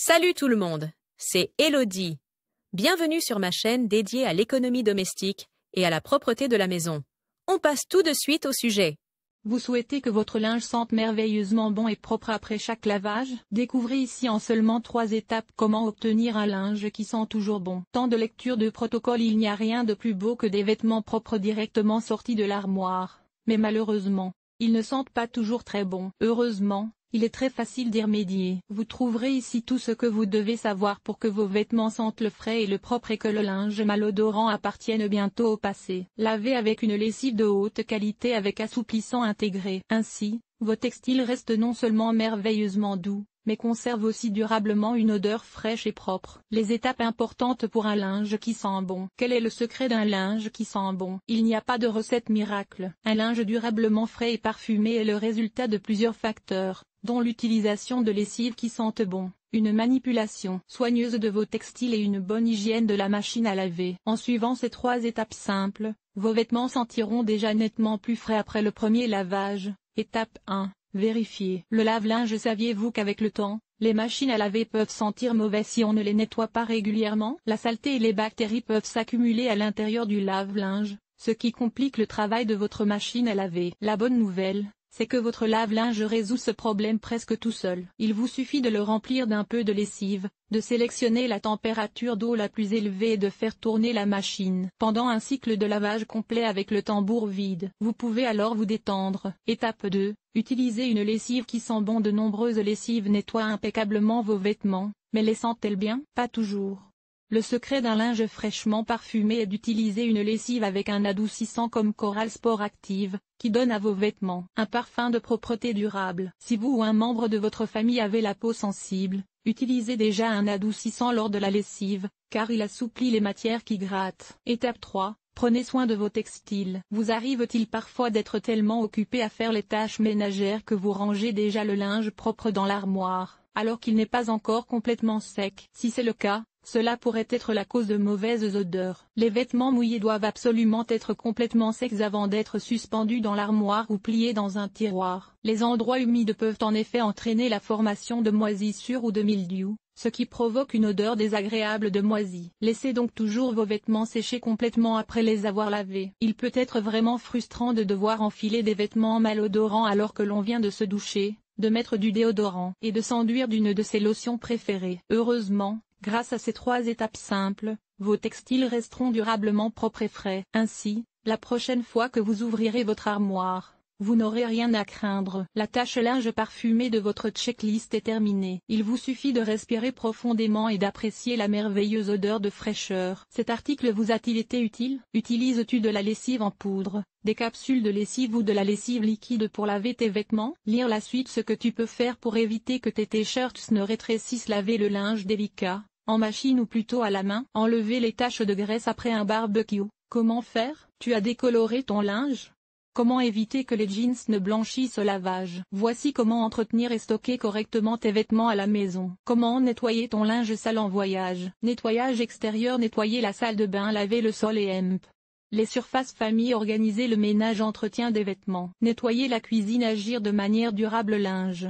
Salut tout le monde, c'est Elodie. Bienvenue sur ma chaîne dédiée à l'économie domestique et à la propreté de la maison. On passe tout de suite au sujet. Vous souhaitez que votre linge sente merveilleusement bon et propre après chaque lavage? Découvrez ici en seulement 3 étapes comment obtenir un linge qui sent toujours bon. Tant de lecture de protocole, il n'y a rien de plus beau que des vêtements propres directement sortis de l'armoire. Mais malheureusement, ils ne sentent pas toujours très bon. Heureusement, il est très facile d'y remédier. Vous trouverez ici tout ce que vous devez savoir pour que vos vêtements sentent le frais et le propre et que le linge malodorant appartienne bientôt au passé. Lavez avec une lessive de haute qualité avec assouplissant intégré. Ainsi, vos textiles restent non seulement merveilleusement doux, mais conservent aussi durablement une odeur fraîche et propre. Les étapes importantes pour un linge qui sent bon. Quel est le secret d'un linge qui sent bon? Il n'y a pas de recette miracle. Un linge durablement frais et parfumé est le résultat de plusieurs facteurs, dont l'utilisation de lessives qui sentent bon, une manipulation soigneuse de vos textiles et une bonne hygiène de la machine à laver. En suivant ces 3 étapes simples, vos vêtements sentiront déjà nettement plus frais après le premier lavage. Étape 1. Vérifiez le lave-linge. Saviez-vous qu'avec le temps, les machines à laver peuvent sentir mauvais si on ne les nettoie pas régulièrement? La saleté et les bactéries peuvent s'accumuler à l'intérieur du lave-linge, ce qui complique le travail de votre machine à laver. La bonne nouvelle, c'est que votre lave-linge résout ce problème presque tout seul. Il vous suffit de le remplir d'un peu de lessive, de sélectionner la température d'eau la plus élevée et de faire tourner la machine. Pendant un cycle de lavage complet avec le tambour vide, vous pouvez alors vous détendre. Étape 2. Utilisez une lessive qui sent bon. De nombreuses lessives nettoient impeccablement vos vêtements, mais les sentent-elles bien? Pas toujours. Le secret d'un linge fraîchement parfumé est d'utiliser une lessive avec un adoucissant comme Coral Sport Active, qui donne à vos vêtements un parfum de propreté durable. Si vous ou un membre de votre famille avez la peau sensible, utilisez déjà un adoucissant lors de la lessive, car il assouplit les matières qui grattent. Étape 3. Prenez soin de vos textiles. Vous arrive-t-il parfois d'être tellement occupé à faire les tâches ménagères que vous rangez déjà le linge propre dans l'armoire, alors qu'il n'est pas encore complètement sec? Si c'est le cas, cela pourrait être la cause de mauvaises odeurs. Les vêtements mouillés doivent absolument être complètement secs avant d'être suspendus dans l'armoire ou pliés dans un tiroir. Les endroits humides peuvent en effet entraîner la formation de moisissures ou de mildiou, ce qui provoque une odeur désagréable de moisi. Laissez donc toujours vos vêtements sécher complètement après les avoir lavés. Il peut être vraiment frustrant de devoir enfiler des vêtements malodorants alors que l'on vient de se doucher, de mettre du déodorant et de s'enduire d'une de ses lotions préférées. Heureusement, grâce à ces 3 étapes simples, vos textiles resteront durablement propres et frais. Ainsi, la prochaine fois que vous ouvrirez votre armoire, vous n'aurez rien à craindre. La tâche linge parfumé de votre checklist est terminée. Il vous suffit de respirer profondément et d'apprécier la merveilleuse odeur de fraîcheur. Cet article vous a-t-il été utile? Utilises-tu de la lessive en poudre, des capsules de lessive ou de la lessive liquide pour laver tes vêtements? Lire la suite. Ce que tu peux faire pour éviter que tes t-shirts ne rétrécissent. Laver le linge délicat, en machine ou plutôt à la main. Enlever les taches de graisse après un barbecue. Comment faire? Tu as décoloré ton linge? Comment éviter que les jeans ne blanchissent au lavage? Voici comment entretenir et stocker correctement tes vêtements à la maison. Comment nettoyer ton linge sale en voyage? Nettoyage extérieur. Nettoyer la salle de bain. Laver le sol et les surfaces famille. Organiser le ménage. Entretien des vêtements. Nettoyer la cuisine. Agir de manière durable. Linge